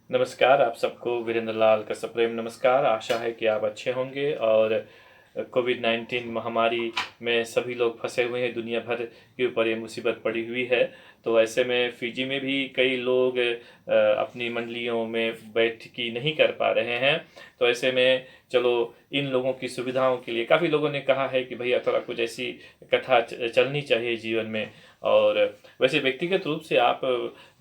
नमस्कार, आप सबको वीरेंद्र लाल का सप्रेम नमस्कार। आशा है कि आप अच्छे होंगे और कोविड-19 महामारी में सभी लोग फंसे हुए हैं। दुनिया भर के ऊपर ये मुसीबत पड़ी हुई है। तो ऐसे में फिजी में भी कई लोग अपनी मंडलियों में बैठकी नहीं कर पा रहे हैं। तो ऐसे में चलो इन लोगों की सुविधाओं के लिए काफ़ी लोगों ने कहा है कि भैया थोड़ा कुछ ऐसी कथा चलनी चाहिए जीवन में। और वैसे व्यक्तिगत रूप से आप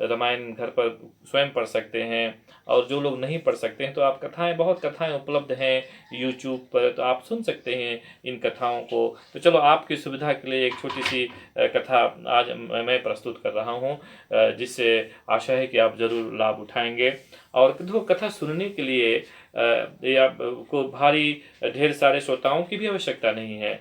रामायण घर पर स्वयं पढ़ सकते हैं। और जो लोग नहीं पढ़ सकते हैं तो आप बहुत कथाएं उपलब्ध हैं यूट्यूब पर, तो आप सुन सकते हैं इन कथाओं को। तो चलो आपकी सुविधा के लिए एक छोटी सी कथा आज मैं प्रस्तुत कर रहा हूँ, जिससे आशा है कि आप ज़रूर लाभ उठाएंगे। और देखो, कथा सुनने के लिए या को भारी ढेर सारे श्रोताओं की भी आवश्यकता नहीं है।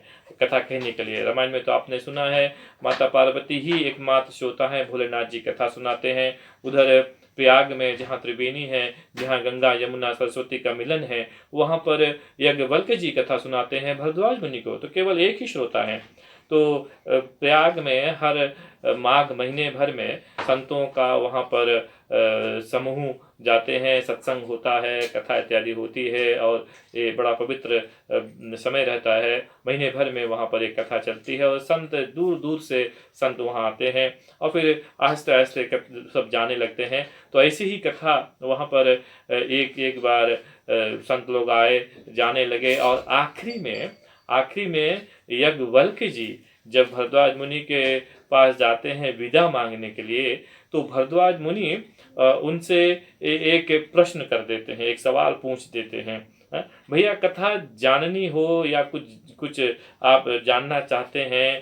कथा कहने के लिए रामायण में तो आपने सुना है, माता पार्वती ही एकमात्र श्रोता है, भोलेनाथ जी कथा सुनाते हैं। उधर प्रयाग में जहाँ त्रिवेणी है, जहाँ गंगा यमुना सरस्वती का मिलन है, वहाँ पर याज्ञवल्क्य जी कथा सुनाते हैं भरद्वाज मुनि को। तो केवल एक ही श्रोता है। तो प्रयाग में हर माघ महीने भर में संतों का वहाँ पर समूह जाते हैं, सत्संग होता है, कथा इत्यादि होती है और ये बड़ा पवित्र समय रहता है। महीने भर में वहाँ पर एक कथा चलती है और संत दूर दूर से संत वहाँ आते हैं और फिर आहिस्ते आहिस्ते सब जाने लगते हैं। तो ऐसी ही कथा वहाँ पर एक एक बार संत लोग आए, जाने लगे और आखिरी में याज्ञवल्क्य जी जब भरद्वाज मुनि के पास जाते हैं विदा मांगने के लिए, तो भरद्वाज मुनि उनसे एक प्रश्न कर देते हैं, एक सवाल पूछ देते हैं। भैया कथा जाननी हो या कुछ कुछ आप जानना चाहते हैं,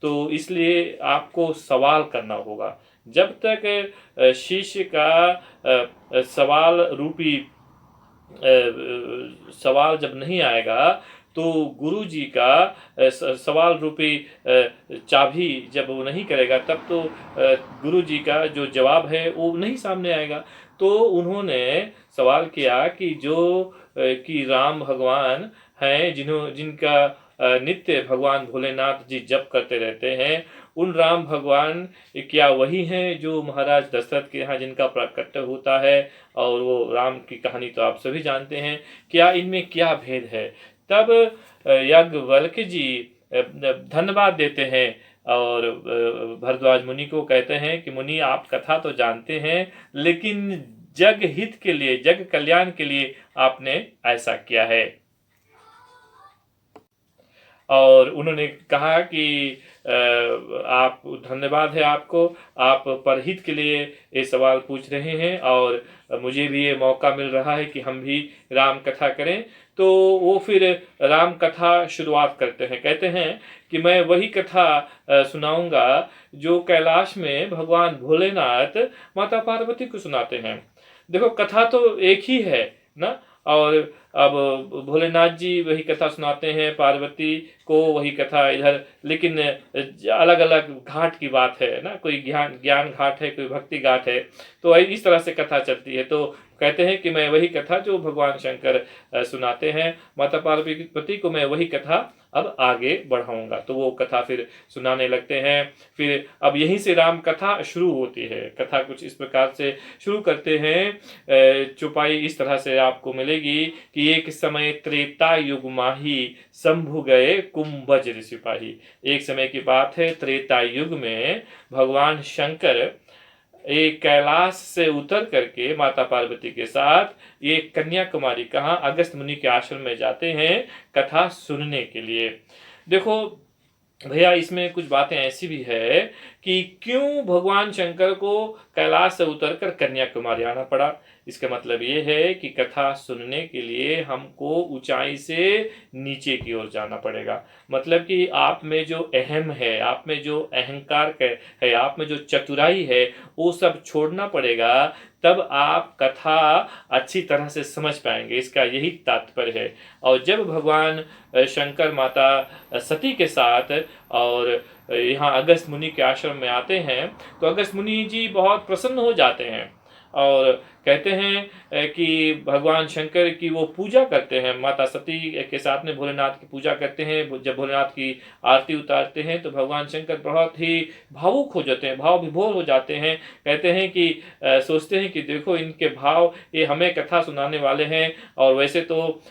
तो इसलिए आपको सवाल करना होगा। जब तक शिष्य का सवाल रूपी सवाल जब नहीं आएगा, तो गुरु जी का सवाल रूपी चाबी जब वो नहीं करेगा, तब तो गुरु जी का जो जवाब है वो नहीं सामने आएगा। तो उन्होंने सवाल किया कि कि राम भगवान हैं, जिनका नित्य भगवान भोलेनाथ जी जप करते रहते हैं, उन राम भगवान क्या वही हैं जो महाराज दशरथ के यहाँ जिनका प्राकट्य होता है? और वो राम की कहानी तो आप सभी जानते हैं। क्या इनमें क्या भेद है? तब याज्ञवल्क्य जी धन्यवाद देते हैं और भरद्वाज मुनि को कहते हैं कि मुनि, आप कथा तो जानते हैं, लेकिन जग हित के लिए, जग कल्याण के लिए आपने ऐसा किया है। और उन्होंने कहा कि आप, धन्यवाद है आपको, आप परहित के लिए ये सवाल पूछ रहे हैं और मुझे भी ये मौका मिल रहा है कि हम भी राम कथा करें। तो वो फिर राम कथा शुरुआत करते हैं, कहते हैं कि मैं वही कथा सुनाऊंगा जो कैलाश में भगवान भोलेनाथ माता पार्वती को सुनाते हैं। देखो, कथा तो एक ही है ना। और अब भोलेनाथ जी वही कथा सुनाते हैं, पार्वती को वही कथा इधर, लेकिन अलग अलग घाट की बात है ना। कोई ज्ञान घाट है, कोई भक्ति घाट है। तो इस तरह से कथा चलती है। तो कहते हैं कि मैं वही कथा जो भगवान शंकर सुनाते हैं माता पार्वती को, मैं वही कथा अब आगे बढ़ाऊंगा। तो वो कथा फिर सुनाने लगते हैं। फिर अब यहीं से राम कथा शुरू होती है। कथा कुछ इस प्रकार से शुरू करते हैं। चौपाई इस तरह से आपको मिलेगी कि एक समय त्रेता युग माही, शंभु गए कुंभज सिपाही। एक समय की बात है, त्रेता युग में भगवान शंकर एक कैलाश से उतर करके माता पार्वती के साथ ये कन्याकुमारी, कहाँ, अगस्त मुनि के आश्रम में जाते हैं कथा सुनने के लिए। देखो भैया, इसमें कुछ बातें ऐसी भी है कि क्यों भगवान शंकर को कैलाश से उतरकर कन्याकुमारी आना पड़ा। इसका मतलब ये है कि कथा सुनने के लिए हमको ऊंचाई से नीचे की ओर जाना पड़ेगा। मतलब कि आप में जो अहम है, आप में जो अहंकार है, आप में जो चतुराई है, वो सब छोड़ना पड़ेगा। तब आप कथा अच्छी तरह से समझ पाएंगे, इसका यही तात्पर्य है। और जब भगवान शंकर माता सती के साथ और यहाँ अगस्त मुनि के आश्रम में आते हैं, तो अगस्त मुनि जी बहुत प्रसन्न हो जाते हैं और कहते हैं कि भगवान शंकर की वो पूजा करते हैं, माता सती के साथ में भोलेनाथ की पूजा करते हैं। जब भोलेनाथ की आरती उतारते हैं तो भगवान शंकर बहुत ही भावुक हो जाते हैं, भाव विभोर हो जाते हैं। कहते हैं कि सोचते हैं कि देखो इनके भाव, ये हमें कथा सुनाने वाले हैं। और वैसे तो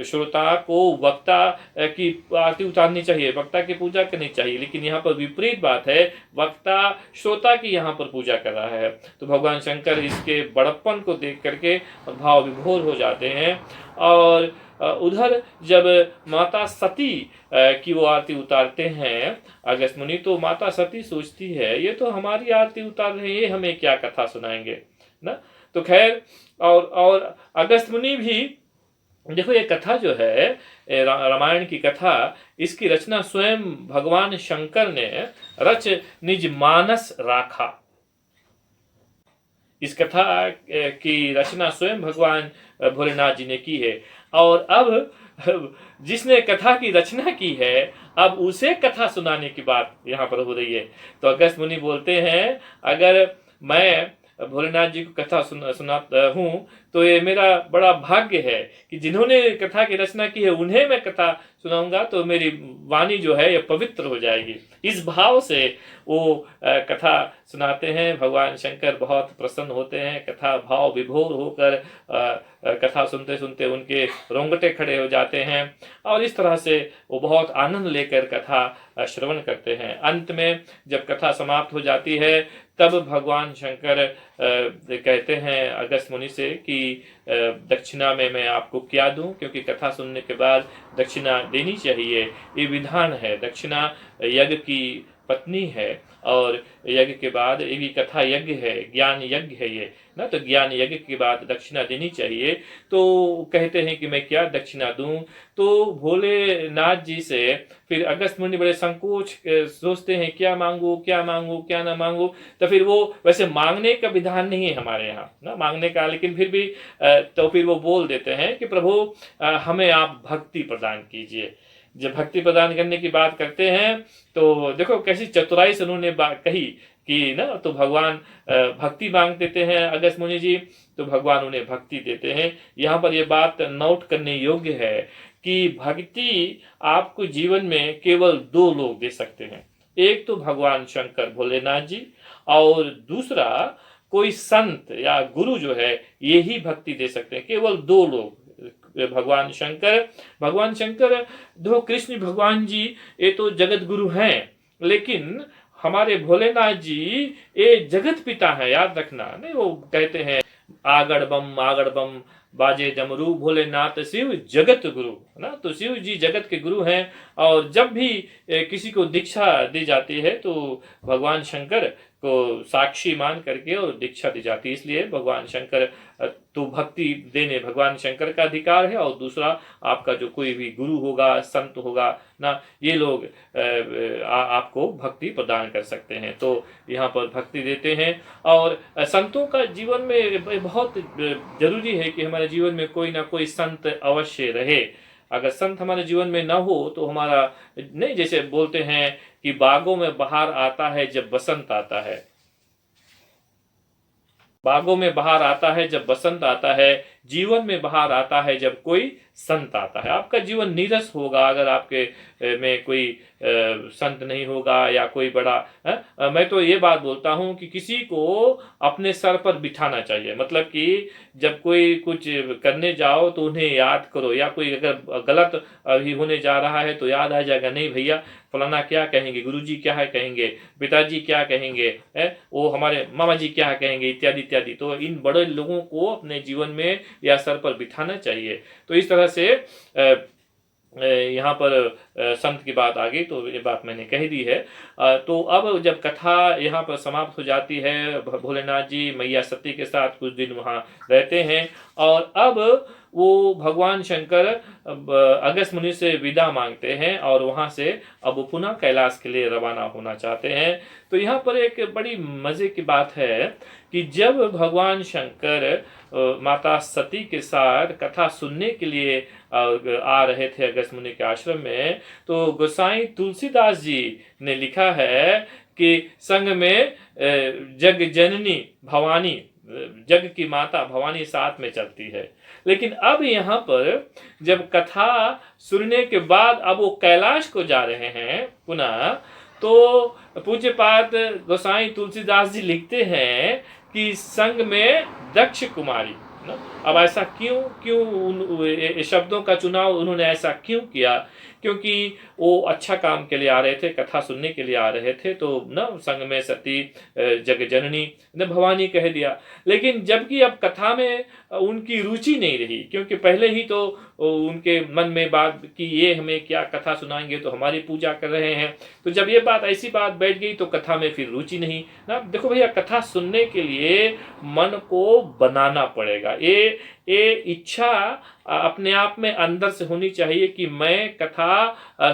श्रोता को वक्ता की आरती उतारनी चाहिए, वक्ता की पूजा करनी चाहिए, लेकिन यहाँ पर विपरीत बात है, वक्ता श्रोता की यहाँ पर पूजा कर रहा है। तो भगवान शंकर इसके बड़प्पन को देख करके भाव विभोर हो जाते हैं। और उधर जब माता सती की वो आरती उतारते हैं अगस्त मुनि, तो माता सती सोचती है ये तो हमारी आरती उतार रहे हैं, ये हमें क्या कथा सुनाएंगे ना। तो खैर, और अगस्त मुनि भी देखो, ये कथा जो है रामायण की कथा, इसकी रचना स्वयं भगवान शंकर ने रच निज मानस राखा। इस कथा की रचना स्वयं भगवान भोलेनाथ जी ने की है। और अब जिसने कथा की रचना की है, अब उसे कथा सुनाने की बात यहाँ पर हो रही है। तो अगस्त मुनि बोलते हैं, अगर मैं भोलेनाथ जी को कथा सुनाता हूँ तो ये मेरा बड़ा भाग्य है कि जिन्होंने कथा की रचना की है उन्हें मैं कथा सुनाऊंगा तो मेरी वाणी जो है ये पवित्र हो जाएगी। इस भाव से वो कथा सुनाते हैं। भगवान शंकर बहुत प्रसन्न होते हैं, कथा भाव विभोर होकर कथा सुनते सुनते उनके रोंगटे खड़े हो जाते हैं। और इस तरह से वो बहुत आनंद लेकर कथा श्रवण करते हैं। अंत में जब कथा समाप्त हो जाती है तब भगवान शंकर कहते हैं अगस्त मुनि से कि दक्षिणा में मैं आपको क्या दूं, क्योंकि कथा सुनने के बाद दक्षिणा देनी चाहिए, ये विधान है। दक्षिणा यज्ञ की पत्नी है और यज्ञ के बाद ये भी कथा यज्ञ है, ज्ञान यज्ञ है ये ना, तो ज्ञान यज्ञ के बाद दक्षिणा देनी चाहिए। तो कहते हैं कि मैं क्या दक्षिणा दूं। तो भोलेनाथ जी से फिर अगस्त मुनि बड़े संकोच सोचते हैं, क्या मांगू क्या मांगू क्या ना मांगू। तो फिर वो, वैसे मांगने का विधान नहीं है हमारे यहाँ ना, मांगने का, लेकिन फिर भी तो फिर वो बोल देते हैं कि प्रभु हमें आप भक्ति प्रदान कीजिए। जब भक्ति प्रदान करने की बात करते हैं तो देखो कैसी चतुराई से उन्होंने बात कही कि ना, तो भगवान भक्ति मांग देते हैं अगस्त मुनि जी, तो भगवान उन्हें भक्ति देते हैं। यहाँ पर यह बात नोट करने योग्य है कि भक्ति आपको जीवन में केवल दो लोग दे सकते हैं, एक तो भगवान शंकर भोलेनाथ जी, और दूसरा कोई संत या गुरु जो है यही भक्ति दे सकते हैं। केवल दो लोग, भगवान शंकर दो कृष्ण भगवान जी ये तो जगत गुरु हैं, लेकिन हमारे भोलेनाथ जी ये जगत पिता है, याद रखना। नहीं, वो कहते हैं आगड़ बम बाजे डमरू, भोलेनाथ शिव जगत गुरु ना, तो शिव जी जगत के गुरु हैं। और जब भी किसी को दीक्षा दी जाती है तो भगवान शंकर को साक्षी मान करके और दीक्षा दी जाती है। इसलिए भगवान शंकर तो भक्ति देने भगवान शंकर का अधिकार है, और दूसरा आपका जो कोई भी गुरु होगा, संत होगा ना, ये लोग आपको भक्ति प्रदान कर सकते हैं। तो यहाँ पर भक्ति देते हैं। और संतों का जीवन में बहुत जरूरी है कि हमारे जीवन में कोई ना कोई संत अवश्य रहे। अगर संत हमारे जीवन में ना हो तो हमारा नहीं, जैसे बोलते हैं कि बागों में बहार आता है जब बसंत आता है, बागों में बहार आता है जब बसंत आता है, जीवन में बहार आता है जब कोई संत आता है। आपका जीवन नीरस होगा अगर आपके में कोई संत नहीं होगा या कोई बड़ा मैं तो ये बात बोलता हूँ कि किसी को अपने सर पर बिठाना चाहिए। मतलब कि जब कोई कुछ करने जाओ तो उन्हें याद करो, या कोई अगर गलत अभी होने जा रहा है तो याद आ जाएगा, नहीं भैया फलाना क्या कहेंगे, गुरुजी क्या है कहेंगे, पिताजी क्या कहेंगे, वो हमारे मामा जी क्या कहेंगे, इत्यादि इत्यादि। तो इन बड़े लोगों को अपने जीवन में या सर पर बिठाना चाहिए। तो इस तरह से यहाँ पर संत की बात आ गई, तो ये बात मैंने कह दी है। तो अब जब कथा यहाँ पर समाप्त हो जाती है, भोलेनाथ जी मैया सती के साथ कुछ दिन वहाँ रहते हैं, और अब वो भगवान शंकर अगस्त मुनि से विदा मांगते हैं और वहाँ से अब पुनः कैलाश के लिए रवाना होना चाहते हैं। तो यहाँ पर एक बड़ी मज़े की बात है कि जब भगवान शंकर माता सती के साथ कथा सुनने के लिए आ रहे थे अगस्त मुनि के आश्रम में, तो गोसाई तुलसीदास जी ने लिखा है कि संग में जग जननी भवानी जग की माता भवानी साथ में चलती है। लेकिन अब यहाँ पर जब कथा सुनने के बाद अब वो कैलाश को जा रहे हैं पुनः, तो पूज्यपाद गोसाई तुलसीदास जी लिखते हैं कि संग में दक्ष कुमारी ना। अब ऐसा क्यों क्यों ये शब्दों का चुनाव उन्होंने ऐसा क्यों किया? क्योंकि वो अच्छा काम के लिए आ रहे थे, कथा सुनने के लिए आ रहे थे, तो न संग में सती जग जननी ने भवानी कह दिया। लेकिन जबकि अब कथा में उनकी रुचि नहीं रही, क्योंकि पहले ही तो उनके मन में बात कि ये हमें क्या कथा सुनाएंगे, तो हमारी पूजा कर रहे हैं। तो जब ये बात ऐसी बात बैठ गई तो कथा में फिर रुचि नहीं ना। देखो भैया, कथा सुनने के लिए मन को बनाना पड़ेगा। ये इच्छा अपने आप में अंदर से होनी चाहिए कि मैं कथा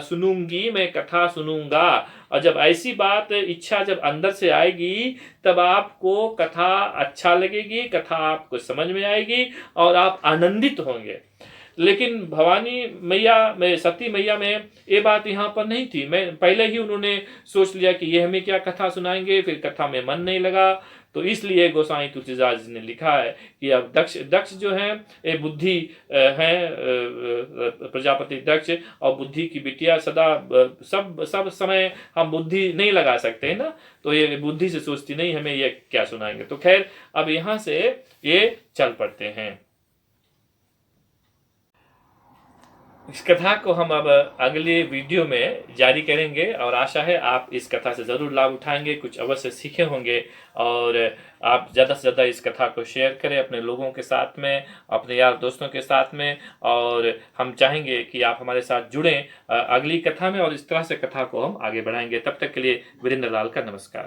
सुनूंगी, मैं कथा सुनूंगा। और जब ऐसी बात इच्छा जब अंदर से आएगी, तब आपको कथा अच्छा लगेगी, कथा आपको समझ में आएगी और आप आनंदित होंगे। लेकिन भवानी मैया में, सती मैया में ये बात यहाँ पर नहीं थी। मैं पहले ही उन्होंने सोच लिया कि ये हमें क्या कथा सुनाएंगे, फिर कथा में मन नहीं लगा। तो इसलिए गोसाई तुलसीदास जी ने लिखा है कि अब दक्ष जो है ये बुद्धि है, प्रजापति दक्ष और बुद्धि की बिटिया सदा सब समय हम बुद्धि नहीं लगा सकते ना। तो ये बुद्धि से सोचती नहीं हमें ये क्या सुनाएंगे। तो खैर अब यहाँ से ये चल पड़ते हैं। इस कथा को हम अब अगले वीडियो में जारी करेंगे और आशा है आप इस कथा से ज़रूर लाभ उठाएंगे, कुछ अवश्य सीखे होंगे। और आप ज़्यादा से ज़्यादा इस कथा को शेयर करें अपने लोगों के साथ में, अपने यार दोस्तों के साथ में। और हम चाहेंगे कि आप हमारे साथ जुड़ें अगली कथा में और इस तरह से कथा को हम आगे बढ़ाएंगे। तब तक के लिए वीरेंद्र लाल का नमस्कार।